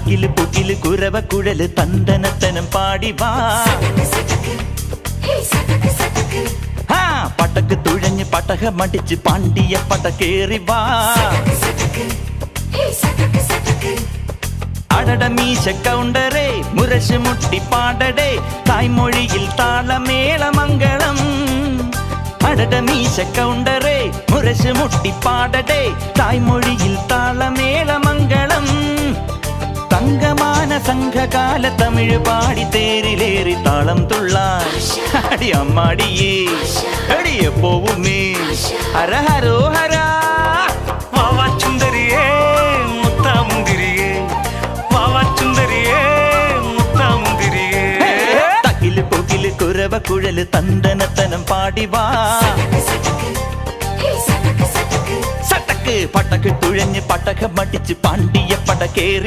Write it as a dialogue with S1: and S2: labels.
S1: തക്കില് പുകില് കുരവ കുഴല് തന്തനത്തനം പാടി വാ പടക്ക് തുഴഞ്ഞ് പടക മടിച്ച് പാണ്ടിയ പടക്കേറി വാ അടട മീശ കൗണ്ടറേ മുരശ് മുട്ടി പാടടേ തായ്മൊഴിയിൽ താളമേളമംഗളം അടട മീശ കൗണ്ടറേ മുരശ് മുട്ടി പാടടേ തായ്മൊഴിയിൽ താളമേളമംഗളം തങ്കമാന സംഘകാല തമിഴ് പാടി തേരിലേറി താളം തുള്ളാൻ അടി അമ്മാടിയേ അടിയ പോവുമേ ഹര ഹരോ ഹരാ
S2: വാവാ ചുന്ദരിയേ മുത്താമുന്തിരിയേ വാവാ ചുന്ദരിയേ മുത്താമുന്തിരിയേ
S1: തകില് പൊകില് കുരവ കുഴല് തന്തനത്തനം പാടി വാ സട്ടക്ക് പടക്ക് തുഴഞ്ഞ് പടക മടിച്ച് പാണ്ടിയ പടക്കേറി